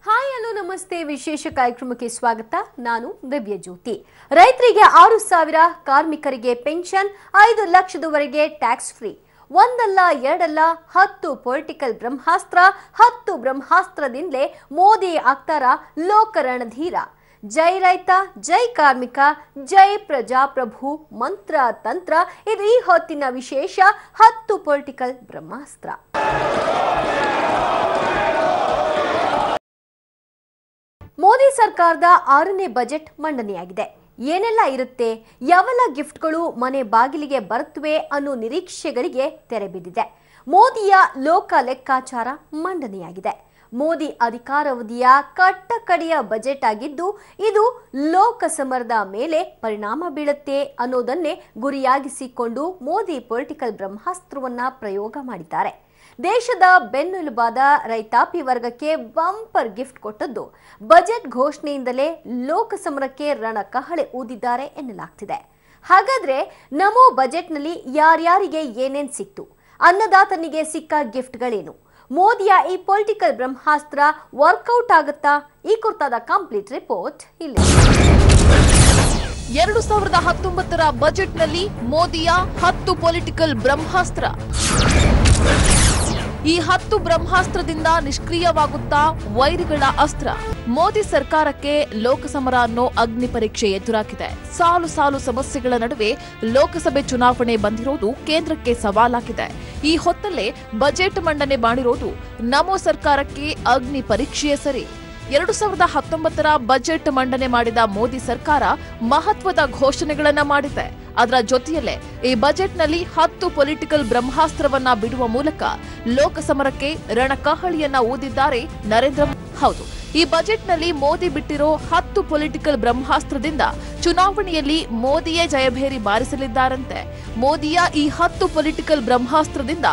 Hi hello ನಮಸ್ತೆ ವಿಶೇಷ ಕಾರ್ಯಕ್ರಮಕ್ಕೆ ಸ್ವಾಗತ. ನಾನು ದಿವ್ಯ ಜ್ಯೋತಿ. ರೈತರಿಗೆ 6,000, ಕಾರ್ಮಿಕರಿಗೆ ಪೆನ್ಷನ್, 5 ಲಕ್ಷದವರೆಗೆ ಟ್ಯಾಕ್ಸ್ ಫ್ರೀ. ಒಂದಲ್ಲ ಎರಡಲ್ಲ 10 ಪೊಲಿಟಿಕಲ್ ಬ್ರಹ್ಮಾಸ್ತ್ರ. 10 ಬ್ರಹ್ಮಾಸ್ತ್ರದಿಂದಲೇ ಮೋದಿ ಆಗ್ತಾರ ಲೋಕರಣಧೀರ. ಜೈ ರೈತ, ಜೈ ಕಾರ್ಮಿಕ, ಜೈ ಪ್ರಜಾಪ್ರಭು, ಮಂತ್ರ ತಂತ್ರ. ಇದು ಈ ಹೊತ್ತಿನ ವಿಶೇಷ 10 ಪೊಲಿಟಿಕಲ್ ಬ್ರಹ್ಮಾಸ್ತ್ರ. ಮೋದಿ ಸರ್ಕಾರದ 6ನೇ ಬಜೆಟ್ ಮಂಡನೆಯಾಗಿದೆ. ಏನೆಲ್ಲ ಇರುತ್ತೆ, ಯಾವೆಲ್ಲ ಗಿಫ್ಟ್ಗಳು ಮನೆ ಬಾಗಿಲಿಗೆ ಬರುತ್ತವೆ ಅನ್ನೋ ನಿರೀಕ್ಷೆಗಳಿಗೆ ತೆರೆ ಬಿದ್ದಿದೆ. ಮೋದಿಯ ಲೋಕ ಲೆಕ್ಕಾಚಾರ ಮಂಡನೆಯಾಗಿದೆ. ಮೋದಿ ಅಧಿಕಾರಾವಧಿಯ ಕಟ್ಟಕಡೆಯ ಬಜೆಟ್ ಆಗಿದ್ದು, ಇದು ಲೋಕಸಮರದ ಮೇಲೆ ಪರಿಣಾಮ ಬೀಳುತ್ತೆ ಅನ್ನೋದನ್ನೇ ಗುರಿಯಾಗಿಸಿಕೊಂಡು ಮೋದಿ ಪೊಲಿಟಿಕಲ್ ಬ್ರಹ್ಮಾಸ್ತ್ರವನ್ನ ಪ್ರಯೋಗ ಮಾಡಿದ್ದಾರೆ. ದೇಶದ ಬೆನ್ನೆಲುಬಾದ ರೈತಾಪಿ ವರ್ಗಕ್ಕೆ ಬಂಪರ್ ಗಿಫ್ಟ್ ಕೊಟ್ಟದ್ದು ಬಜೆಟ್ ಘೋಷಣೆಯಿಂದಲೇ ಲೋಕಸಮರಕ್ಕೆ ರಣಕಹಳೆ ಊದಿದ್ದಾರೆ ಎನ್ನಲಾಗ್ತಿದೆ. ಹಾಗಾದ್ರೆ ನಮೋ ಬಜೆಟ್ನಲ್ಲಿ ಯಾರ್ಯಾರಿಗೆ ಏನೇನ್ ಸಿಕ್ತು, ಅನ್ನದಾತನಿಗೆ ಸಿಕ್ಕ ಗಿಫ್ಟ್ಗಳೇನು, ಮೋದಿಯ ಈ ಪೊಲಿಟಿಕಲ್ ಬ್ರಹ್ಮಾಸ್ತ್ರ ವರ್ಕೌಟ್ ಆಗುತ್ತಾ? ಈ ಕುರಿತಾದ ಕಂಪ್ಲೀಟ್ ರಿಪೋರ್ಟ್ ಇಲ್ಲಿ. 2019ರ ಬಜೆಟ್ನಲ್ಲಿ ಮೋದಿಯ 10 ಪೊಲಿಟಿಕಲ್ ಬ್ರಹ್ಮಾಸ್ತ್ರ. ಈ 10 ಬ್ರಹ್ಮಾಸ್ತ್ರದಿಂದ ನಿಷ್ಕ್ರಿಯವಾಗುತ್ತಾ ವೈರಿಗಳ ಅಸ್ತ್ರ. ಮೋದಿ ಸರ್ಕಾರಕ್ಕೆ ಲೋಕಸಮರ ಅನ್ನೋ ಅಗ್ನಿ ಪರೀಕ್ಷೆ ಎದುರಾಗಿದೆ. ಸಾಲು ಸಾಲು ಸಮಸ್ಯೆಗಳ ನಡುವೆ ಲೋಕಸಭೆ ಚುನಾವಣೆ ಬಂದಿರೋದು ಕೇಂದ್ರಕ್ಕೆ ಸವಾಲಾಗಿದೆ. ಈ ಹೊತ್ತಲ್ಲೇ ಬಜೆಟ್ ಮಂಡನೆ ಮಾಡಿರೋದು ನಮೋ ಸರ್ಕಾರಕ್ಕೆ ಅಗ್ನಿ ಪರೀಕ್ಷೆಯೇ ಸರಿ. 2019ರ ಬಜೆಟ್ ಮಂಡನೆ ಮಾಡಿದ ಮೋದಿ ಸರ್ಕಾರ ಮಹತ್ವದ ಘೋಷಣೆಗಳನ್ನ ಮಾಡಿದೆ. ಅದರ ಜೊತೆಯಲ್ಲೇ ಈ ಬಜೆಟ್ನಲ್ಲಿ 10 ಪೊಲಿಟಿಕಲ್ ಬ್ರಹ್ಮಾಸ್ತ್ರವನ್ನ ಬಿಡುವ ಮೂಲಕ ಲೋಕಸಮರಕ್ಕೆ ರಣಕಹಳಿಯನ್ನ ಊದಿದ್ದಾರೆ ನರೇಂದ್ರ ಮೋದಿ. ಹೌದು, ಈ ಬಜೆಟ್ನಲ್ಲಿ ಮೋದಿ ಬಿಟ್ಟಿರೋ 10 ಪೊಲಿಟಿಕಲ್ ಬ್ರಹ್ಮಾಸ್ತ್ರದಿಂದ ಚುನಾವಣೆಯಲ್ಲಿ ಮೋದಿಯೇ ಜಯಭೇರಿ ಬಾರಿಸಲಿದ್ದಾರಂತೆ. ಮೋದಿಯ ಈ 10 ಪೊಲಿಟಿಕಲ್ ಬ್ರಹ್ಮಾಸ್ತ್ರದಿಂದ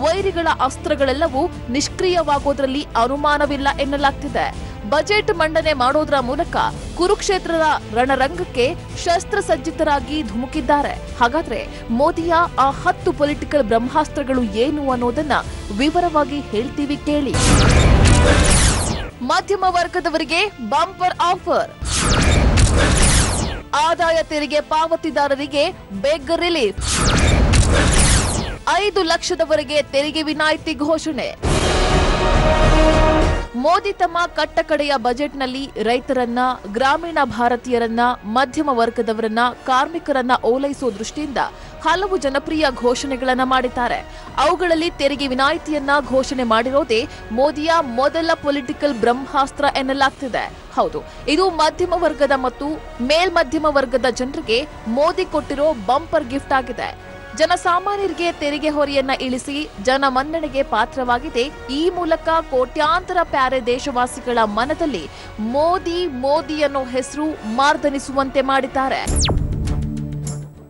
ವೈರಿಗಳ ಅಸ್ತ್ರಗಳೆಲ್ಲವೂ ನಿಷ್ಕ್ರಿಯವಾಗೋದ್ರಲ್ಲಿ ಅನುಮಾನವಿಲ್ಲ ಎನ್ನಲಾಗ್ತಿದೆ. ಬಜೆಟ್ ಮಂಡನೆ ಮಾಡೋದ್ರ ಮೂಲಕ ಕುರುಕ್ಷೇತ್ರದ ರಣರಂಗಕ್ಕೆ ಶಸ್ತ್ರಸಜ್ಜಿತರಾಗಿ ಧುಮುಕಿದ್ದಾರೆ. ಹಾಗಾದ್ರೆ ಮೋದಿಯ ಆ 10 ಪೊಲಿಟಿಕಲ್ ಬ್ರಹ್ಮಾಸ್ತ್ರಗಳು ಏನು ಅನ್ನೋದನ್ನ ವಿವರವಾಗಿ ಹೇಳ್ತೀವಿ ಕೇಳಿ. ಮಧ್ಯಮ ವರ್ಗದವರಿಗೆ ಬಂಪರ್ ಆಫರ್. ಆದಾಯ ತೆರಿಗೆ ಪಾವತಿದಾರರಿಗೆ ಬೆಗ್ ರಿಲೀಫ್. 5 ಲಕ್ಷದವರೆಗೆ ತೆರಿಗೆ ವಿನಾಯಿತಿ ಘೋಷಣೆ. ಮೋದಿ ತಮ್ಮ ಕಟ್ಟಕಡೆಯ ಬಜೆಟ್ನಲ್ಲಿ ರೈತರನ್ನ, ಗ್ರಾಮೀಣ ಭಾರತೀಯರನ್ನ, ಮಧ್ಯಮ ವರ್ಗದವರನ್ನ, ಕಾರ್ಮಿಕರನ್ನ ಓಲೈಸುವ ದೃಷ್ಟಿಯಿಂದ ಹಲವು ಜನಪ್ರಿಯ ಘೋಷಣೆಗಳನ್ನ ಮಾಡಿದ್ದಾರೆ. ಅವುಗಳಲ್ಲಿ ತೆರಿಗೆ ವಿನಾಯಿತಿಯನ್ನ ಘೋಷಣೆ ಮಾಡಿರೋದೇ ಮೋದಿಯ ಮೊದಲ ಪೊಲಿಟಿಕಲ್ ಬ್ರಹ್ಮಾಸ್ತ್ರ ಎನ್ನಲಾಗ್ತಿದೆ. ಹೌದು, ಇದು ಮಧ್ಯಮ ವರ್ಗದ ಮತ್ತು ಮೇಲ್ಮಧ್ಯಮ ವರ್ಗದ ಜನರಿಗೆ ಮೋದಿ ಕೊಟ್ಟಿರೋ ಬಂಪರ್ ಗಿಫ್ಟ್ ಆಗಿದೆ. ಜನಸಾಮಾನ್ಯರಿಗೆ ತೆರಿಗೆ ಹೊರೆಯನ್ನ ಇಳಿಸಿ ಜನಮನ್ನಣೆಗೆ ಪಾತ್ರವಾಗಿದೆ. ಈ ಮೂಲಕ ಕೋಟ್ಯಾಂತರ ಪ್ಯಾರೆ ದೇಶವಾಸಿಗಳ ಮನದಲ್ಲಿ ಮೋದಿ ಮೋದಿ ಅನ್ನೋ ಹೆಸರು ಮಾರ್ದನಿಸುವಂತೆ ಮಾಡಿದ್ದಾರೆ.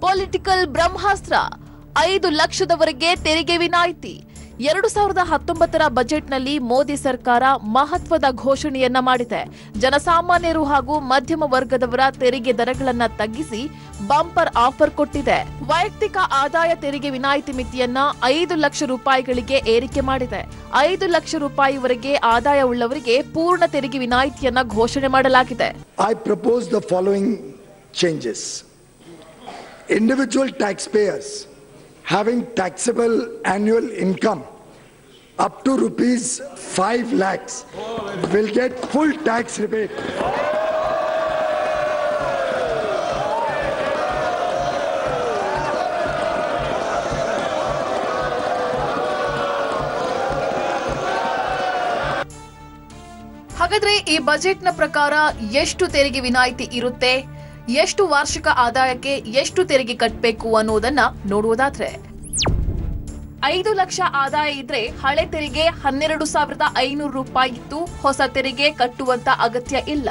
ಪೊಲಿಟಿಕಲ್ ಬ್ರಹ್ಮಾಸ್ತ್ರ. 5 ಲಕ್ಷದವರೆಗೆ ತೆರಿಗೆ ವಿನಾಯಿತಿ. 2019ರ ಬಜೆಟ್ನಲ್ಲಿ ಮೋದಿ ಸರ್ಕಾರ ಮಹತ್ವದ ಘೋಷಣೆಯನ್ನ ಮಾಡಿದೆ. ಜನಸಾಮಾನ್ಯರು ಹಾಗೂ ಮಧ್ಯಮ ವರ್ಗದವರ ತೆರಿಗೆ ದರಗಳನ್ನ ತಗ್ಗಿಸಿ ಬಂಪರ್ ಆಫರ್ ಕೊಟ್ಟಿದೆ. ವೈಯಕ್ತಿಕ ಆದಾಯ ತೆರಿಗೆ ವಿನಾಯಿತಿ ಮಿತಿಯನ್ನ 5 ಲಕ್ಷ ರೂಪಾಯಿಗಳಿಗೆ ಏರಿಕೆ ಮಾಡಿದೆ. 5 ಲಕ್ಷ ರೂಪಾಯಿವರೆಗೆ ಆದಾಯ ಉಳ್ಳವರಿಗೆ ಪೂರ್ಣ ತೆರಿಗೆ ವಿನಾಯಿತಿಯನ್ನ ಘೋಷಣೆ ಮಾಡಲಾಗಿದೆ. I propose the following changes. Individual taxpayers having taxable annual income up to rupees 5 lakhs will get full tax rebate. ಹಾಗಾದ್ರೆ ಈ ಬಜೆಟ್ನ ಪ್ರಕಾರ ಎಷ್ಟು ತೆರಿಗೆ ವಿನಾಯಿತಿ ಇರುತ್ತೆ, ಎಷ್ಟು ವಾರ್ಷಿಕ ಆದಾಯಕ್ಕೆ ಎಷ್ಟು ತೆರಿಗೆ ಕಟ್ಟಬೇಕು ಅನ್ನೋದನ್ನ ನೋಡುವುದಾದ್ರೆ, 5 ಲಕ್ಷ ಆದಾಯ ಇದ್ರೆ ಹಳೆ ತೆರಿಗೆ 12,500 ರೂಪಾಯಿ ಇತ್ತು. ಹೊಸ ತೆರಿಗೆ ಕಟ್ಟುವಂತ ಅಗತ್ಯ ಇಲ್ಲ.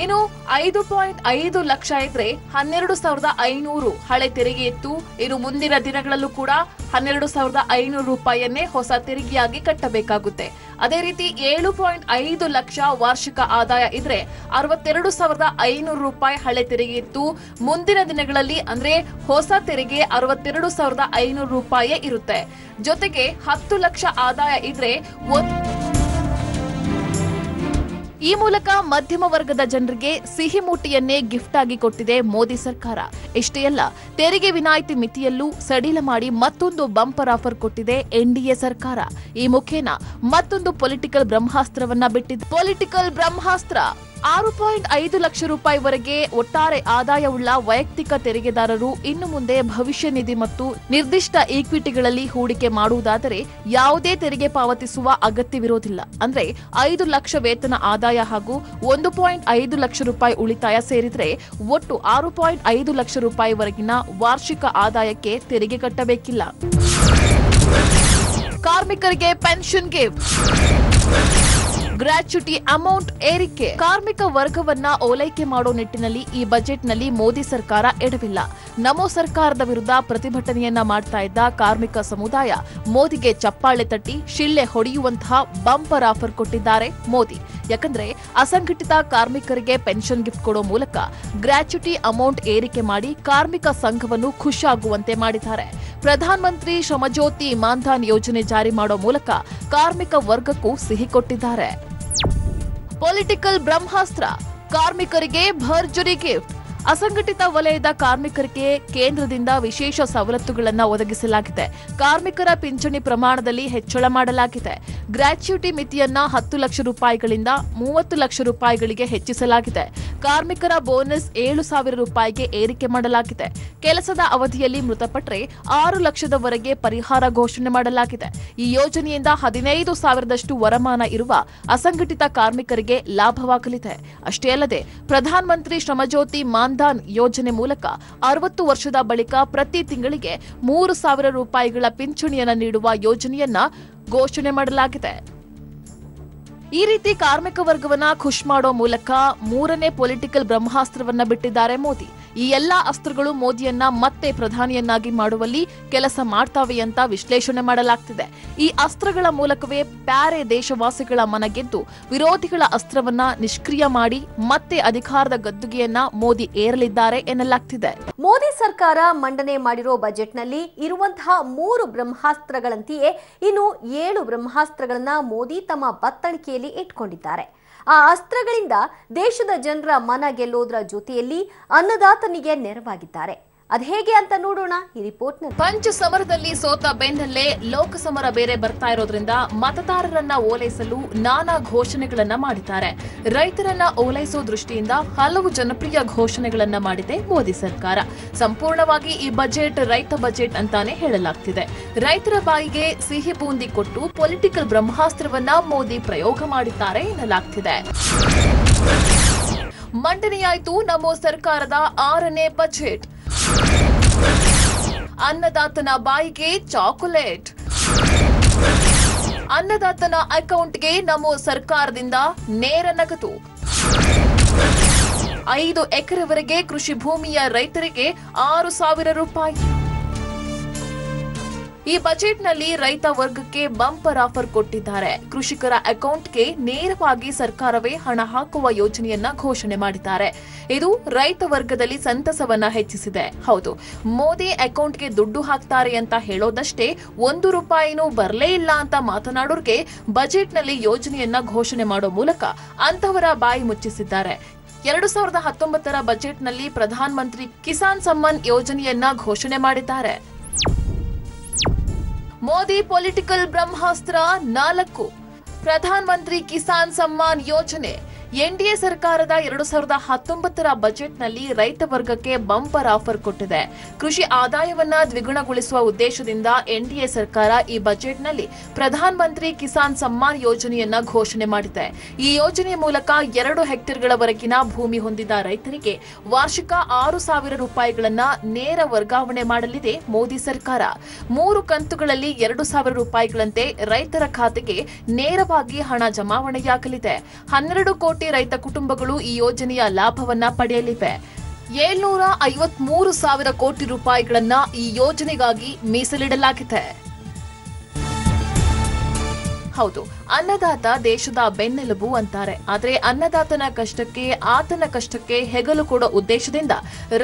ಇನ್ನು 5.5 ಲಕ್ಷ ಇದ್ರೆ 12,500 ಹಳೆ ತೆರಿಗೆ ಇತ್ತು. ಇನ್ನು ಮುಂದಿನ ದಿನಗಳಲ್ಲೂ ಕೂಡ 12,500 ರೂಪಾಯಿಯನ್ನೇ ಹೊಸ ತೆರಿಗೆಯಾಗಿ ಕಟ್ಟಬೇಕಾಗುತ್ತೆ. ಅದೇ ರೀತಿ 7.5 ಲಕ್ಷ ವಾರ್ಷಿಕ ಆದಾಯ ಇದ್ರೆ 62,500 ರೂಪಾಯಿ ಹಳೆ ತೆರಿಗೆ ಇತ್ತು. ಮುಂದಿನ ದಿನಗಳಲ್ಲಿ ಅಂದ್ರೆ ಹೊಸ ತೆರಿಗೆ 62,500 ರೂಪಾಯಿ ಇರುತ್ತೆ. ಜೊತೆಗೆ 10 ಲಕ್ಷ ಆದಾಯ ಇದ್ರೆ ಈ ಮೂಲಕ ಮಧ್ಯಮ ವರ್ಗದ ಜನರಿಗೆ ಸಿಹಿ ಮೂಟಿಯನ್ನೇ ಗಿಫ್ಟ್ ಆಗಿ ಕೊಟ್ಟಿದೆ ಮೋದಿ ಸರ್ಕಾರ. ಇಷ್ಟೇ ಅಲ್ಲ, ತೆರಿಗೆ ವಿನಾಯಿತಿ ಮಿತಿಯಲ್ಲೂ ಸಡಿಲ ಮಾಡಿ ಮತ್ತೊಂದು ಬಂಪರ್ ಆಫರ್ ಕೊಟ್ಟಿದೆ ಎನ್ಡಿಎ ಸರ್ಕಾರ. ಈ ಮುಖೇನ ಮತ್ತೊಂದು ಪೊಲಿಟಿಕಲ್ ಬ್ರಹ್ಮಾಸ್ತ್ರವನ್ನ ಬಿಟ್ಟಿದೆ. ಪೊಲಿಟಿಕಲ್ ಬ್ರಹ್ಮಾಸ್ತ್ರ 6.5 ಲಕ್ಷ ರೂಪಾಯಿವರೆಗೆ ಒಟ್ಟಾರೆ ಆದಾಯವುಳ್ಳ ವೈಯಕ್ತಿಕ ತೆರಿಗೆದಾರರು ಇನ್ನು ಮುಂದೆ ಭವಿಷ್ಯ ನಿಧಿ ಮತ್ತು ನಿರ್ದಿಷ್ಟ ಈಕ್ವಿಟಿಗಳಲ್ಲಿ ಹೂಡಿಕೆ ಮಾಡುವುದಾದರೆ ಯಾವುದೇ ತೆರಿಗೆ ಪಾವತಿಸುವ ಅಗತ್ಯವಿರೋದಿಲ್ಲ. ಅಂದ್ರೆ 5 ಲಕ್ಷ ವೇತನ ಆದಾಯ ಹಾಗೂ 1.5 ಲಕ್ಷ ರೂಪಾಯಿ ಉಳಿತಾಯ ಸೇರಿದರೆ ಒಟ್ಟು 6.5 ಲಕ್ಷ ರೂಪಾಯಿವರೆಗಿನ ವಾರ್ಷಿಕ ಆದಾಯಕ್ಕೆ ತೆರಿಗೆ ಕಟ್ಟಬೇಕಿಲ್ಲ. ಕಾರ್ಮಿಕರಿಗೆ ಪೆನ್ಷನ್ ಗಿಫ್ಟ್, ಗ್ರಾಚ್ಯುಟಿ ಅಮೌಂಟ್ ಏರಿಕೆ. ಕಾರ್ಮಿಕ ವರ್ಗವನ್ನ ಓಲೈಕೆ ಮಾಡೋ ನಿಟ್ಟಿನಲ್ಲಿ ಈ ಬಜೆಟ್ನಲ್ಲಿ ಮೋದಿ ಸರ್ಕಾರ ಎಡವಿಲ್ಲ. ನಮೋ ಸರ್ಕಾರದ ವಿರುದ್ಧ ಪ್ರತಿಭಟನೆಯನ್ನ ಮಾಡ್ತಾ ಇದ್ದ ಕಾರ್ಮಿಕ ಸಮುದಾಯ ಮೋದಿಗೆ ಚಪ್ಪಾಳೆ ತಟ್ಟಿ ಶಿಳ್ಳೆ ಹೊಡೆಯುವಂತಹ ಬಂಪರ್ ಆಫರ್ ಕೊಟ್ಟಿದ್ದಾರೆ ಮೋದಿ. ಯಾಕಂದ್ರೆ ಅಸಂಘಟಿತ ಕಾರ್ಮಿಕರಿಗೆ ಪೆನ್ಷನ್ ಗಿಫ್ಟ್ ಕೊಡೋ ಮೂಲಕ ಗ್ರಾಚ್ಯುಟಿ ಅಮೌಂಟ್ ಏರಿಕೆ ಮಾಡಿ ಕಾರ್ಮಿಕ ಸಂಘವನ್ನು ಖುಷಿಯಾಗುವಂತೆ ಮಾಡಿದ್ದಾರೆ. ಪ್ರಧಾನ ಮಂತ್ರಿ ಶ್ರಮಜ್ಯೋತಿ ಮಾನ್ಧನ್ ಯೋಜನೆ ಜಾರಿ ಮಾಡೋ ಮೂಲಕ ಕಾರ್ಮಿಕ ವರ್ಗಕ್ಕೂ ಸಿಹಿ ಕೊಟ್ಟಿದ್ದಾರೆ. ಪೊಲಿಟಿಕಲ್ ಬ್ರಹ್ಮಾಸ್ತ್ರ, ಕಾರ್ಮಿಕರಿಗೆ ಭರ್ಜರಿ ಗಿಫ್ಟ್. ಅಸಂಘಟಿತ ವಲಯದ ಕಾರ್ಮಿಕರಿಗೆ ಕೇಂದ್ರದಿಂದ ವಿಶೇಷ ಸವಲತ್ತುಗಳನ್ನು ಒದಗಿಸಲಾಗಿದೆ. ಕಾರ್ಮಿಕರ ಪಿಂಚಣಿ ಪ್ರಮಾಣದಲ್ಲಿ ಹೆಚ್ಚಳ ಮಾಡಲಾಗಿದೆ. ಗ್ರಾಚ್ಯುಟಿ ಮಿತಿಯನ್ನ 10 ಲಕ್ಷ ರೂಪಾಯಿಗಳಿಂದ 30 ಲಕ್ಷ ರೂಪಾಯಿಗಳಿಗೆ ಹೆಚ್ಚಿಸಲಾಗಿದೆ. ಕಾರ್ಮಿಕರ ಬೋನಸ್ 7,000 ರೂಪಾಯಿಗೆ ಏರಿಕೆ ಮಾಡಲಾಗಿದೆ. ಕೆಲಸದ ಅವಧಿಯಲ್ಲಿ ಮೃತಪಟ್ಟರೆ 6 ಲಕ್ಷದವರೆಗೆ ಪರಿಹಾರ ಘೋಷಣೆ ಮಾಡಲಾಗಿದೆ. ಈ ಯೋಜನೆಯಿಂದ 15,000ದಷ್ಟು ವರಮಾನ ಇರುವ ಅಸಂಘಟಿತ ಕಾರ್ಮಿಕರಿಗೆ ಲಾಭವಾಗಲಿದೆ. ಅಷ್ಟೇ ಅಲ್ಲದೆ ಪ್ರಧಾನ ಮಂತ್ರಿ ಶ್ರಮಜ್ಯೋತಿ ಮಾನ್ಧನ್ ಯೋಜನೆ ಮೂಲಕ 60 ವರ್ಷದ ಬಳಿಕ ಪ್ರತಿ ತಿಂಗಳಿಗೆ 3,000 ರೂಪಾಯಿಗಳ ಪಿಂಚಣಿಯನ್ನು ನೀಡುವ ಯೋಜನೆಯನ್ನ ಘೋಷಣೆ ಮಾಡಲಾಗಿದೆ. ಈ ರೀತಿ ಕಾರ್ಮಿಕ ವರ್ಗವನ್ನ ಖುಷ್ ಮಾಡೋ ಮೂಲಕ ಮೂರನೇ ಪೊಲಿಟಿಕಲ್ ಬ್ರಹ್ಮಾಸ್ತ್ರವನ್ನ ಬಿಟ್ಟಿದ್ದಾರೆ ಮೋದಿ. ಈ ಎಲ್ಲಾ ಅಸ್ತ್ರಗಳು ಮೋದಿಯನ್ನ ಮತ್ತೆ ಪ್ರಧಾನಿಯನ್ನಾಗಿ ಮಾಡುವಲ್ಲಿ ಕೆಲಸ ಮಾಡ್ತಾವೆ ಅಂತ ವಿಶ್ಲೇಷಣೆ ಮಾಡಲಾಗ್ತಿದೆ. ಈ ಅಸ್ತ್ರಗಳ ಮೂಲಕವೇ ಪ್ಯಾರೆ ದೇಶವಾಸಿಗಳ ಮನಗೆದ್ದು ವಿರೋಧಿಗಳ ಅಸ್ತ್ರವನ್ನ ನಿಷ್ಕ್ರಿಯ ಮಾಡಿ ಮತ್ತೆ ಅಧಿಕಾರದ ಗದ್ದುಗೆಯನ್ನ ಮೋದಿ ಏರಲಿದ್ದಾರೆ ಎನ್ನಲಾಗ್ತಿದೆ. ಮೋದಿ ಸರ್ಕಾರ ಮಂಡನೆ ಮಾಡಿರೋ ಬಜೆಟ್ನಲ್ಲಿ ಇರುವಂತಹ 3 ಬ್ರಹ್ಮಾಸ್ತ್ರಗಳಂತೆಯೇ ಇನ್ನು 7 ಬ್ರಹ್ಮಾಸ್ತ್ರಗಳನ್ನ ಮೋದಿ ತಮ್ಮ ಬತ್ತಳಿಕೆಯಲ್ಲಿ ಇಟ್ಕೊಂಡಿದ್ದಾರೆ. ಆ ಅಸ್ತ್ರಗಳಿಂದ ದೇಶದ ಜನರ ಮನ ಗೆಲ್ಲೋದ್ರ ಜೊತೆಯಲ್ಲಿ ಅನ್ನದಾತನಿಗೆ ನೆರವಾಗಿದ್ದಾರೆ. ಅದ್ ಹೇಗೆ ಅಂತ ನೋಡೋಣ ಈ ರಿಪೋರ್ಟ್ ನಲ್ಲಿ. ಪಂಚ ಸಮರದಲ್ಲಿ ಸೋತ ಬೆನ್ನಲ್ಲೇ ಲೋಕಸಮರ ಬೇರೆ ಬರ್ತಾ ಇರೋದ್ರಿಂದ ಮತದಾರರನ್ನ ಓಲೈಸಲು ನಾನಾ ಘೋಷಣೆಗಳನ್ನ ಮಾಡಿದ್ದಾರೆ. ರೈತರನ್ನ ಓಲೈಸೋ ದೃಷ್ಟಿಯಿಂದ ಹಲವು ಜನಪ್ರಿಯ ಘೋಷಣೆಗಳನ್ನ ಮಾಡಿದೆ ಮೋದಿ ಸರ್ಕಾರ. ಸಂಪೂರ್ಣವಾಗಿ ಈ ಬಜೆಟ್ ರೈತ ಬಜೆಟ್ ಅಂತಾನೆ ಹೇಳಲಾಗ್ತಿದೆ. ರೈತರ ಬಾಯಿಗೆ ಸಿಹಿ ಬೂಂದಿ ಕೊಟ್ಟು ಪೊಲಿಟಿಕಲ್ ಬ್ರಹ್ಮಾಸ್ತ್ರವನ್ನ ಮೋದಿ ಪ್ರಯೋಗ ಮಾಡಿದ್ದಾರೆ ಎನ್ನಲಾಗ್ತಿದೆ. ಮಂಡನೆಯಾಯಿತು ನಮೋ ಸರ್ಕಾರದ 6ನೇ ಬಜೆಟ್. ಅನ್ನದಾತನ ಬಾಯಿಗೆ ಚಾಕೊಲೇಟ್. ಅನ್ನದಾತನ ಅಕೌಂಟ್ಗೆ ನಮೋ ಸರ್ಕಾರದಿಂದ ನೇರ ನಗದು. 5 ಎಕರೆವರೆಗೆ ಕೃಷಿ ಭೂಮಿಯ ರೈತರಿಗೆ 6,000 ರೂಪಾಯಿ. ಈ ಬಜೆಟ್ನಲ್ಲಿ ರೈತ ವರ್ಗಕ್ಕೆ ಬಂಪರ್ ಆಫರ್ ಕೊಟ್ಟಿದ್ದಾರೆ. ಕೃಷಿಕರ ಅಕೌಂಟ್ಗೆ ನೇರವಾಗಿ ಸರ್ಕಾರವೇ ಹಣ ಹಾಕುವ ಯೋಜನೆಯನ್ನ ಘೋಷಣೆ ಮಾಡಿದ್ದಾರೆ. ಇದು ರೈತ ವರ್ಗದಲ್ಲಿ ಸಂತಸವನ್ನ ಹೆಚ್ಚಿಸಿದೆ. ಹೌದು, ಮೋದಿ ಅಕೌಂಟ್ಗೆ ದುಡ್ಡು ಹಾಕ್ತಾರೆ ಅಂತ ಹೇಳೋದಷ್ಟೇ, 1 ರೂಪಾಯಿನೂ ಬರಲೇ ಇಲ್ಲ ಅಂತ ಮಾತನಾಡೋರ್ಗೆ ಬಜೆಟ್ನಲ್ಲಿ ಯೋಜನೆಯನ್ನ ಘೋಷಣೆ ಮಾಡೋ ಮೂಲಕ ಅಂತವರ ಬಾಯಿ ಮುಚ್ಚಿಸಿದ್ದಾರೆ. 2019ರ ಬಜೆಟ್ನಲ್ಲಿ ಪ್ರಧಾನ ಮಂತ್ರಿ ಕಿಸಾನ್ ಸಮ್ಮಾನ್ ಯೋಜನೆಯನ್ನ ಘೋಷಣೆ ಮಾಡಿದ್ದಾರೆ. ಮೋದಿ ಪೊಲಿಟಿಕಲ್ ಬ್ರಹ್ಮಾಸ್ತ್ರ 4. ಪ್ರಧಾನ ಮಂತ್ರಿ ಕಿಸಾನ್ ಸಮ್ಮಾನ್ ಯೋಜನೆ. ಎನ್ಡಿಎ ಸರ್ಕಾರದ 2019ರ ಬಜೆಟ್ನಲ್ಲಿ ರೈತ ವರ್ಗಕ್ಕೆ ಬಂಪರ್ ಆಫರ್ ಕೊಟ್ಟಿದೆ. ಕೃಷಿ ಆದಾಯವನ್ನ ದ್ವಿಗುಣಗೊಳಿಸುವ ಉದ್ದೇಶದಿಂದ ಎನ್ಡಿಎ ಸರ್ಕಾರ ಈ ಬಜೆಟ್ನಲ್ಲಿ ಪ್ರಧಾನ ಮಂತ್ರಿ ಕಿಸಾನ್ ಸಮ್ಮಾನ್ ಯೋಜನೆಯನ್ನ ಘೋಷಣೆ ಮಾಡಿದೆ. ಈ ಯೋಜನೆಯ ಮೂಲಕ 2 ಹೆಕ್ಟೇರ್ಗಳವರೆಗಿನ ಭೂಮಿ ಹೊಂದಿದ ರೈತರಿಗೆ ವಾರ್ಷಿಕ 6,000 ರೂಪಾಯಿಗಳನ್ನ ನೇರ ವರ್ಗಾವಣೆ ಮಾಡಲಿದೆ ಮೋದಿ ಸರ್ಕಾರ. 3 ಕಂತುಗಳಲ್ಲಿ 2,000 ರೂಪಾಯಿಗಳಂತೆ ರೈತರ ಖಾತೆಗೆ ನೇರವಾಗಿ ಹಣ ಜಮಾವಣೆಯಾಗಲಿದೆ. 12 ಕೋಟಿ ರೈತ ಕುಟುಂಬಗಳು ಈ ಯೋಜನೆಯ ಲಾಭವನ್ನ ಪಡೆಯಲಿವೆ. 753,000 ಕೋಟಿ ರೂಪಾಯಿಗಳನ್ನ ಈ ಯೋಜನೆಗಾಗಿ ಮೀಸಲಿಡಲಾಗಿದೆ. ಹೌದು, ಅನ್ನದಾತ ದೇಶದ ಬೆನ್ನೆಲುಬು ಅಂತಾರೆ. ಆದ್ರೆ ಅನ್ನದಾತನ ಕಷ್ಟಕ್ಕೆ ಆತನ ಕಷ್ಟಕ್ಕೆ ಹೆಗಲು ಕೊಡೋ ಉದ್ದೇಶದಿಂದ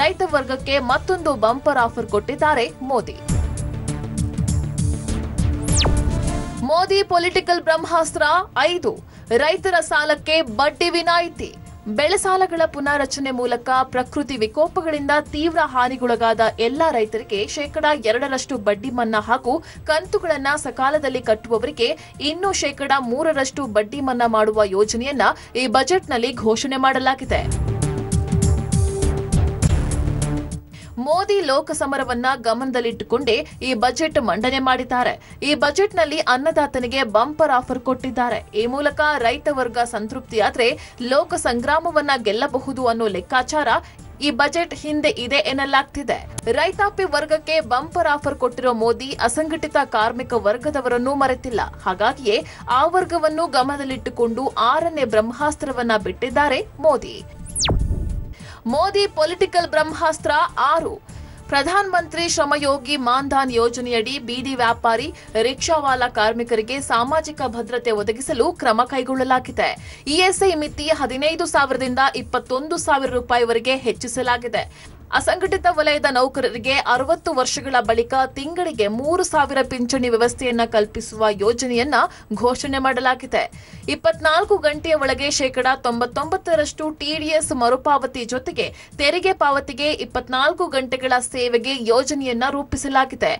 ರೈತ ವರ್ಗಕ್ಕೆ ಮತ್ತೊಂದು ಬಂಪರ್ ಆಫರ್ ಕೊಟ್ಟಿದ್ದಾರೆ ಮೋದಿ. ಮೋದಿ ಪೊಲಿಟಿಕಲ್ ಬ್ರಹ್ಮಾಸ್ತ್ರ 5. ರೈತರ ಸಾಲಕ್ಕೆ ಬಡ್ಡಿ ವಿನಾಯಿತಿ. ಬೆಳೆ ಸಾಲಗಳ ಪುನಾರಚನೆ ಮೂಲಕ ಪ್ರಕೃತಿ ವಿಕೋಪಗಳಿಂದ ತೀವ್ರ ಹಾನಿಗೊಳಗಾದ ಎಲ್ಲಾ ರೈತರಿಗೆ ಶೇಕಡಾ 2% ಬಡ್ಡಿ ಮನ್ನಾ ಹಾಗೂ ಕಂತುಗಳನ್ನು ಸಕಾಲದಲ್ಲಿ ಕಟ್ಟುವವರಿಗೆ ಇನ್ನೂ ಶೇಕಡಾ 3% ಬಡ್ಡಿ ಮನ್ನಾ ಮಾಡುವ ಯೋಜನೆಯನ್ನ ಈ ಬಜೆಟ್ನಲ್ಲಿ ಘೋಷಣೆ ಮಾಡಲಾಗಿದೆ. ಮೋದಿ ಲೋಕಸಮರವನ್ನ ಗಮನದಲ್ಲಿಟ್ಟುಕೊಂಡೇ ಈ ಬಜೆಟ್ ಮಂಡನೆ ಮಾಡಿದ್ದಾರೆ. ಈ ಬಜೆಟ್ನಲ್ಲಿ ಅನ್ನದಾತನಿಗೆ ಬಂಪರ್ ಆಫರ್ ಕೊಟ್ಟಿದ್ದಾರೆ. ಈ ಮೂಲಕ ರೈತ ವರ್ಗ ಸಂತೃಪ್ತಿಯಾದ್ರೆ ಲೋಕ ಸಂಗ್ರಾಮವನ್ನ ಗೆಲ್ಲಬಹುದು ಅನ್ನೋ ಲೆಕ್ಕಾಚಾರ ಈ ಬಜೆಟ್ ಹಿಂದೆ ಇದೆ ಎನ್ನಲಾಗ್ತಿದೆ. ರೈತಾಪಿ ವರ್ಗಕ್ಕೆ ಬಂಪರ್ ಆಫರ್ ಕೊಟ್ಟಿರೋ ಮೋದಿ ಅಸಂಘಟಿತ ಕಾರ್ಮಿಕ ವರ್ಗದವರನ್ನೂ ಮರೆತಿಲ್ಲ. ಹಾಗಾಗಿಯೇ ಆ ವರ್ಗವನ್ನು ಗಮನದಲ್ಲಿಟ್ಟುಕೊಂಡು 6ನೇ ಬ್ರಹ್ಮಾಸ್ತ್ರವನ್ನ ಬಿಟ್ಟಿದ್ದಾರೆ ಮೋದಿ. ಮೋದಿ ಪೊಲಿಟಿಕಲ್ ಬ್ರಹ್ಮಾಸ್ತ್ರ 6. ಪ್ರಧಾನ ಮಂತ್ರಿ ಶ್ರಮಯೋಗಿ ಮಾನ್ಧನ್ ಯೋಜನೆಯಡಿ ಬೀದಿ ವ್ಯಾಪಾರಿ, ರಿಕ್ಷಾವಾಲಾ ಕಾರ್ಮಿಕರಿಗೆ ಸಾಮಾಜಿಕ ಭದ್ರತೆ ಒದಗಿಸಲು ಕ್ರಮ ಕೈಗೊಳ್ಳಲಾಗಿದೆ. ಇಎಸ್ಐ ಮಿತಿ 15,000ರಿಂದ 21,000 ರೂಪಾಯಿವರೆಗೆ ಹೆಚ್ಚಿಸಲಾಗಿದೆ. ಅಸಂಘಟಿತ ವಲಯದ ನೌಕರರಿಗೆ 60 ವರ್ಷಗಳ ಬಳಿಕ ತಿಂಗಳಿಗೆ 3,000 ಪಿಂಚಣಿ ವ್ಯವಸ್ಥೆಯನ್ನ ಕಲ್ಪಿಸುವ ಯೋಜನೆಯನ್ನ ಘೋಷಣೆ ಮಾಡಲಾಗಿದೆ. 24 ಗಂಟೆಯ ಒಳಗೆ ಶೇಕಡಾ 99% ಟಿಡಿಎಸ್ ಮರುಪಾವತಿ ಜೊತೆಗೆ ತೆರಿಗೆ ಪಾವತಿಗೆ 24 ಗಂಟೆಗಳ ಸೇವೆಗೆ ಯೋಜನೆಯನ್ನ ರೂಪಿಸಲಾಗಿದೆ.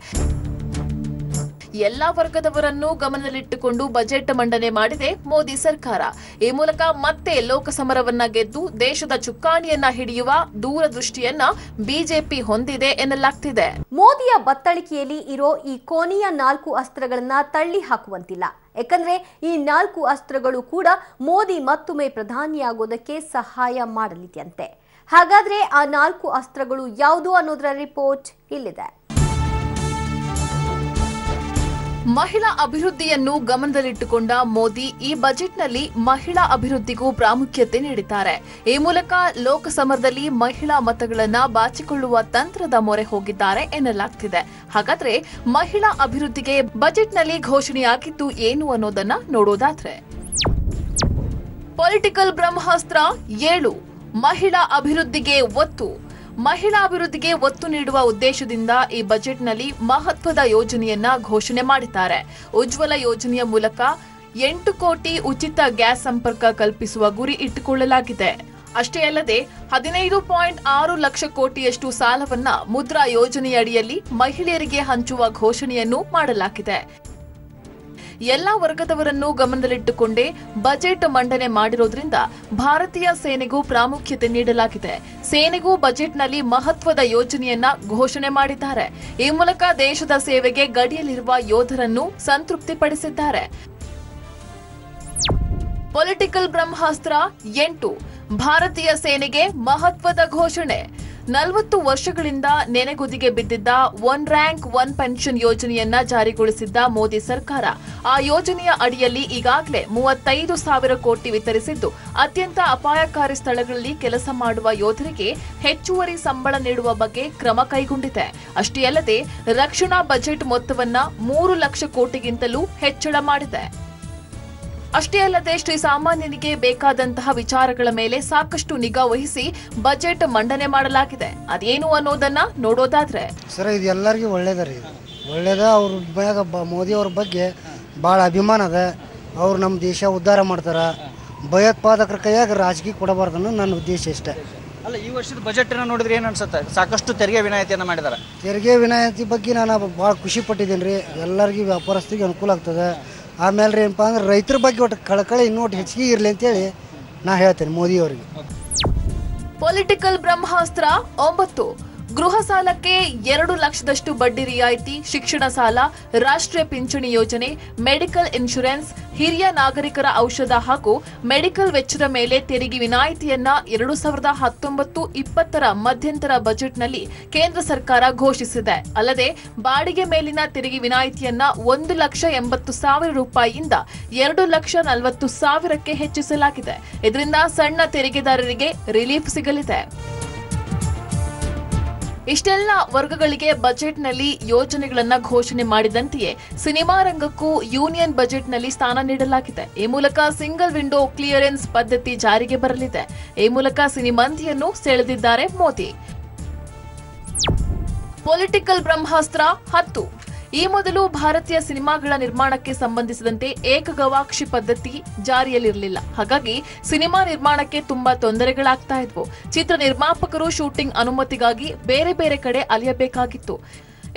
ಎಲ್ಲಾ ವರ್ಗದವರನ್ನು ಗಮನದಲ್ಲಿಟ್ಟುಕೊಂಡು ಬಜೆಟ್ ಮಂಡನೆ ಮಾಡಿದೆ ಮೋದಿ ಸರ್ಕಾರ. ಈ ಮೂಲಕ ಮತ್ತೆ ಲೋಕಸಮರವನ್ನ ಗೆದ್ದು ದೇಶದ ಚುಕ್ಕಾಣಿಯನ್ನ ಹಿಡಿಯುವ ದೂರದೃಷ್ಟಿಯನ್ನ ಬಿಜೆಪಿ ಹೊಂದಿದೆ ಎನ್ನಲಾಗ್ತಿದೆ. ಮೋದಿಯ ಬತ್ತಳಿಕೆಯಲ್ಲಿ ಇರೋ ಈ ಕೋನಿಯ 4 ಅಸ್ತ್ರಗಳನ್ನ ತಳ್ಳಿ ಹಾಕುವಂತಿಲ್ಲ. ಯಾಕಂದ್ರೆ ಈ 4 ಅಸ್ತ್ರಗಳು ಕೂಡ ಮೋದಿ ಮತ್ತೊಮ್ಮೆ ಪ್ರಧಾನಿಯಾಗೋದಕ್ಕೆ ಸಹಾಯ ಮಾಡಲಿದೆಯಂತೆ. ಹಾಗಾದ್ರೆ ಆ 4 ಅಸ್ತ್ರಗಳು ಯಾವುದು ಅನ್ನೋದರ ರಿಪೋರ್ಟ್ ಇಲ್ಲಿದೆ. ಮಹಿಳಾ ಅಭಿವೃದ್ಧಿಯನ್ನು ಗಮನದಲ್ಲಿಟ್ಟುಕೊಂಡ ಮೋದಿ ಈ ಬಜೆಟ್ನಲ್ಲಿ ಮಹಿಳಾ ಅಭಿವೃದ್ಧಿಗೂ ಪ್ರಾಮುಖ್ಯತೆ ನೀಡಿದ್ದಾರೆ. ಈ ಮೂಲಕ ಲೋಕಸಮರದಲ್ಲಿ ಮಹಿಳಾ ಮತಗಳನ್ನ ಬಾಚಿಕೊಳ್ಳುವ ತಂತ್ರದ ಮೊರೆ ಹೋಗಿದ್ದಾರೆ ಎನ್ನಲಾಗ್ತಿದೆ. ಹಾಗಾದ್ರೆ ಮಹಿಳಾ ಅಭಿವೃದ್ಧಿಗೆ ಬಜೆಟ್ನಲ್ಲಿ ಘೋಷಣೆಯಾಗಿದ್ದು ಏನು ಅನ್ನೋದನ್ನ ನೋಡೋದಾದ್ರೆ, ಪೊಲಿಟಿಕಲ್ ಬ್ರಹ್ಮಾಸ್ತ್ರ 7 ಮಹಿಳಾ ಅಭಿವೃದ್ಧಿಗೆ ಒತ್ತು. ಮಹಿಳಾ ಅಭಿವೃದ್ಧಿಗೆ ಒತ್ತು ನೀಡುವ ಉದ್ದೇಶದಿಂದ ಈ ಬಜೆಟ್ನಲ್ಲಿ ಮಹತ್ವದ ಯೋಜನೆಯನ್ನ ಘೋಷಣೆ ಮಾಡಿದ್ದಾರೆ. ಉಜ್ವಲ ಯೋಜನೆಯ ಮೂಲಕ 8 ಕೋಟಿ ಉಚಿತ ಗ್ಯಾಸ್ ಸಂಪರ್ಕ ಕಲ್ಪಿಸುವ ಗುರಿ ಇಟ್ಟುಕೊಳ್ಳಲಾಗಿದೆ. ಅಷ್ಟೇ ಅಲ್ಲದೆ 15.6 ಲಕ್ಷ ಕೋಟಿಯಷ್ಟು ಸಾಲವನ್ನ ಮುದ್ರಾ ಯೋಜನೆಯಡಿಯಲ್ಲಿ ಮಹಿಳೆಯರಿಗೆ ಹಂಚುವ ಘೋಷಣೆಯನ್ನು ಮಾಡಲಾಗಿದೆ. ಎಲ್ಲಾ ವರ್ಗದವರನ್ನು ಗಮನದಲ್ಲಿಟ್ಟುಕೊಂಡೇ ಬಜೆಟ್ ಮಂಡನೆ ಮಾಡಿರೋದ್ರಿಂದ ಭಾರತೀಯ ಸೇನೆಗೂ ಪ್ರಾಮುಖ್ಯತೆ ನೀಡಲಾಗಿದೆ. ಸೇನೆಗೂ ಬಜೆಟ್ನಲ್ಲಿ ಮಹತ್ವದ ಯೋಜನೆಯನ್ನ ಘೋಷಣೆ ಮಾಡಿದ್ದಾರೆ. ಈ ಮೂಲಕ ದೇಶದ ಸೇವೆಗೆ ಗಡಿಯಲ್ಲಿರುವ ಯೋಧರನ್ನು ಸಂತೃಪ್ತಿಪಡಿಸಿದ್ದಾರೆ. ಪೊಲಿಟಿಕಲ್ ಬ್ರಹ್ಮಾಸ್ತ್ರ 8 ಭಾರತೀಯ ಸೇನೆಗೆ ಮಹತ್ವದ ಘೋಷಣೆ. 40 ವರ್ಷಗಳಿಂದ ನೆನೆಗುದಿಗೆ ಬಿದ್ದಿದ್ದ 1 ರ್ಯಾಂಕ್ 1 ಪೆನ್ಷನ್ ಯೋಜನೆಯನ್ನ ಜಾರಿಗೊಳಿಸಿದ್ದ ಮೋದಿ ಸರ್ಕಾರ ಆ ಯೋಜನೆಯ ಅಡಿಯಲ್ಲಿ ಈಗಾಗಲೇ 35,000 ಕೋಟಿ ವಿತರಿಸಿದ್ದು, ಅತ್ಯಂತ ಅಪಾಯಕಾರಿ ಸ್ಥಳಗಳಲ್ಲಿ ಕೆಲಸ ಮಾಡುವ ಯೋಧರಿಗೆ ಹೆಚ್ಚುವರಿ ಸಂಬಳ ನೀಡುವ ಬಗ್ಗೆ ಕ್ರಮ ಕೈಗೊಂಡಿದೆ. ಅಷ್ಟೇ ಅಲ್ಲದೆ ರಕ್ಷಣಾ ಬಜೆಟ್ ಮೊತ್ತವನ್ನ 3 ಲಕ್ಷ ಕೋಟಿಗಿಂತಲೂ ಹೆಚ್ಚಳ ಮಾಡಿದೆ. ಅಷ್ಟೇ ಅಲ್ಲದೆ ಶ್ರೀಸಾಮಾನ್ಯನಿಗೆ ಬೇಕಾದಂತಹ ವಿಚಾರಗಳ ಮೇಲೆ ಸಾಕಷ್ಟು ನಿಗಾ ವಹಿಸಿ ಬಜೆಟ್ ಮಂಡನೆ ಮಾಡಲಾಗಿದೆ. ಅದೇನು ಅನ್ನೋದನ್ನ ನೋಡೋದಾದ್ರೆ, ಸರ್ ಇದು ಎಲ್ಲರಿಗೂ ಒಳ್ಳೇದರಿ. ಒಳ್ಳೇದ. ಅವ್ರ ಮೋದಿ ಅವ್ರ ಬಗ್ಗೆ ಭಾಳ ಅಭಿಮಾನ ಅದ. ಅವ್ರು ನಮ್ಮ ದೇಶ ಉದ್ಧಾರ ಮಾಡ್ತಾರ. ಭಯೋತ್ಪಾದಕರ ಕೈಯಾಗ ರಾಜಕೀಯ ಕೊಡಬಾರ್ದು ಅನ್ನೋ ನನ್ನ ಉದ್ದೇಶ ಇಷ್ಟೇ. ಅಲ್ಲ, ಈ ವರ್ಷದ ಬಜೆಟ್ ನೋಡಿದ್ರೆ ಏನು ಅನ್ಸುತ್ತೆ? ಸಾಕಷ್ಟು ತೆರಿಗೆ ವಿನಾಯಿತಿಯನ್ನು ಮಾಡಿದ್ದಾರೆ. ತೆರಿಗೆ ವಿನಾಯಿತಿ ಬಗ್ಗೆ ನಾನು ಭಾಳ ಖುಷಿ ಪಟ್ಟಿದ್ದೀನಿ ರೀ. ಎಲ್ಲರಿಗೂ ವ್ಯಾಪಾರಸ್ಥರಿಗೆ ಅನುಕೂಲ ಆಗ್ತದೆ. ಆಮೇಲೆ ರೀ ಏನಪ್ಪ ಅಂದ್ರೆ ರೈತರ ಬಗ್ಗೆ ಒಟ್ಟು ಕಳಕಳಿ ಇನ್ನೊಟ್ಟು ಹೆಚ್ಚಿಗೆ ಇರಲಿ ಅಂತೇಳಿ ನಾ ಹೇಳ್ತೇನೆ ಮೋದಿ ಅವರಿಗೆ. ಪೊಲಿಟಿಕಲ್ ಬ್ರಹ್ಮಾಸ್ತ್ರ 9 ಗೃಹ ಸಾಲಕ್ಕೆ 2 ಲಕ್ಷದಷ್ಟು ಬಡ್ಡಿ ರಿಯಾಯಿತಿ, ಶಿಕ್ಷಣ ಸಾಲ, ರಾಷ್ಟ್ರೀಯ ಪಿಂಚಣಿ ಯೋಜನೆ, ಮೆಡಿಕಲ್ ಇನ್ಶೂರೆನ್ಸ್, ಹಿರಿಯ ನಾಗರಿಕರ ಔಷಧ ಹಾಗೂ ಮೆಡಿಕಲ್ ವೆಚ್ಚದ ಮೇಲೆ ತೆರಿಗೆ ವಿನಾಯಿತಿಯನ್ನ 2019-20 ಮಧ್ಯಂತರ ಬಜೆಟ್ನಲ್ಲಿ ಕೇಂದ್ರ ಸರ್ಕಾರ ಘೋಷಿಸಿದೆ. ಅಲ್ಲದೆ ಬಾಡಿಗೆ ಮೇಲಿನ ತೆರಿಗೆ ವಿನಾಯಿತಿಯನ್ನ 1,80,000 ರೂಪಾಯಿಯಿಂದ 2,40,000ಕ್ಕೆ ಹೆಚ್ಚಿಸಲಾಗಿದೆ. ಇದರಿಂದ ಸಣ್ಣ ತೆರಿಗೆದಾರರಿಗೆ ರಿಲೀಫ್ ಸಿಗಲಿದೆ. ಇಷ್ಟೆಲ್ಲ ವರ್ಗಗಳಿಗೆ ಬಜೆಟ್ನಲ್ಲಿ ಯೋಜನೆಗಳನ್ನ ಘೋಷಣೆ ಮಾಡಿದಂತೆಯೇ ಸಿನಿಮಾ ರಂಗಕ್ಕೂ ಯೂನಿಯನ್ ಬಜೆಟ್ನಲ್ಲಿ ಸ್ಥಾನ ನೀಡಲಾಗಿದೆ. ಈ ಮೂಲಕ ಸಿಂಗಲ್ ವಿಂಡೋ ಕ್ಲಿಯರೆನ್ಸ್ ಪದ್ಧತಿ ಜಾರಿಗೆ ಬರಲಿದೆ. ಈ ಮೂಲಕ ಸಿನಿಮಂದಿಯನ್ನು ಸೆಳೆದಿದ್ದಾರೆ ಮೋದಿ. ಪೊಲಿಟಿಕಲ್ ಬ್ರಹ್ಮಾಸ್ತ್ರ 10 ಈ ಮೊದಲು ಭಾರತೀಯ ಸಿನಿಮಾಗಳ ನಿರ್ಮಾಣಕ್ಕೆ ಸಂಬಂಧಿಸಿದಂತೆ ಏಕಗವಾಕ್ಷಿ ಪದ್ಧತಿ ಜಾರಿಯಲ್ಲಿರಲಿಲ್ಲ. ಹಾಗಾಗಿ ಸಿನಿಮಾ ನಿರ್ಮಾಣಕ್ಕೆ ತುಂಬಾ ತೊಂದರೆಗಳಾಗ್ತಾ ಇದ್ವು. ಚಿತ್ರ ನಿರ್ಮಾಪಕರು ಶೂಟಿಂಗ್ ಅನುಮತಿಗಾಗಿ ಬೇರೆ ಬೇರೆ ಕಡೆ ಅಲೆಯಬೇಕಾಗಿತ್ತು.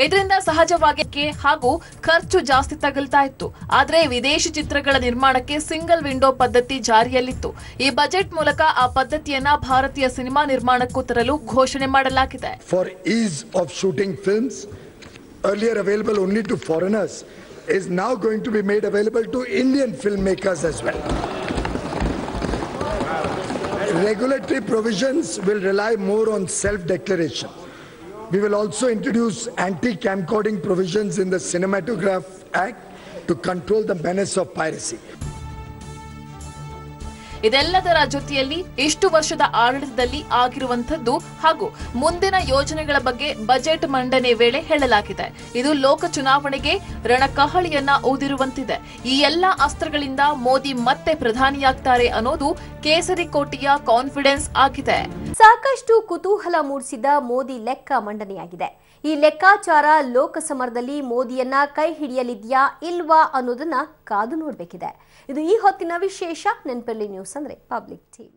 ಇದರಿಂದ ಸಹಜವಾಗಿ ಹಾಗೂ ಖರ್ಚು ಜಾಸ್ತಿ ತಗಲ್ತಾ ಇತ್ತು. ಆದರೆ ವಿದೇಶಿ ಚಿತ್ರಗಳ ನಿರ್ಮಾಣಕ್ಕೆ ಸಿಂಗಲ್ ವಿಂಡೋ ಪದ್ಧತಿ ಜಾರಿಯಲ್ಲಿತ್ತು. ಈ ಬಜೆಟ್ ಮೂಲಕ ಆ ಪದ್ಧತಿಯನ್ನ ಭಾರತೀಯ ಸಿನಿಮಾ ನಿರ್ಮಾಣಕ್ಕೂ ತರಲು ಘೋಷಣೆ ಮಾಡಲಾಗಿದೆ. For ease of shooting films, earlier available only to foreigners, is now going to be made available to Indian filmmakers as well. Regulatory provisions will rely more on self-declaration. We will also introduce anti-camcording provisions in the Cinematograph Act to control the menace of piracy. ಇದೆಲ್ಲದರ ಜೊತೆಯಲ್ಲಿ ಇಷ್ಟು ವರ್ಷದ ಆಡಳಿತದಲ್ಲಿ ಆಗಿರುವಂತದ್ದು ಹಾಗೂ ಮುಂದಿನ ಯೋಜನೆಗಳ ಬಗ್ಗೆ ಬಜೆಟ್ ಮಂಡನೆ ವೇಳೆ ಹೇಳಲಾಗಿದೆ. ಇದು ಲೋಕ ಚುನಾವಣೆಗೆ ರಣಕಹಳಿಯನ್ನ ಊದಿರುವಂತಿದೆ. ಈ ಎಲ್ಲಾ ಅಸ್ತ್ರಗಳಿಂದ ಮೋದಿ ಮತ್ತೆ ಪ್ರಧಾನಿಯಾಗ್ತಾರೆ ಅನ್ನೋದು ಕೇಸರಿ ಕೋಟೆಯ ಕಾನ್ಫಿಡೆನ್ಸ್ ಆಗಿದೆ. ಸಾಕಷ್ಟು ಕುತೂಹಲ ಮೂಡಿಸಿದ ಮೋದಿ ಲೆಕ್ಕ ಮಂಡನೆಯಾಗಿದೆ. ಈ ಲೆಕ್ಕಾಚಾರ ಲೋಕಸಮರದಲ್ಲಿ ಮೋದಿಯನ್ನ ಕೈ ಹಿಡಿಯಲಿದೆಯಾ ಇಲ್ವಾ ಅನ್ನೋದನ್ನ ಕಾದು ನೋಡಬೇಕಿದೆ. ಇದು ಈ ಹೊತ್ತಿನ ವಿಶೇಷ. ನೆನಪಲ್ಲಿ ನ್ಯೂಸ್ ಅಂದ್ರೆ ಪಬ್ಲಿಕ್ ಟಿವಿ.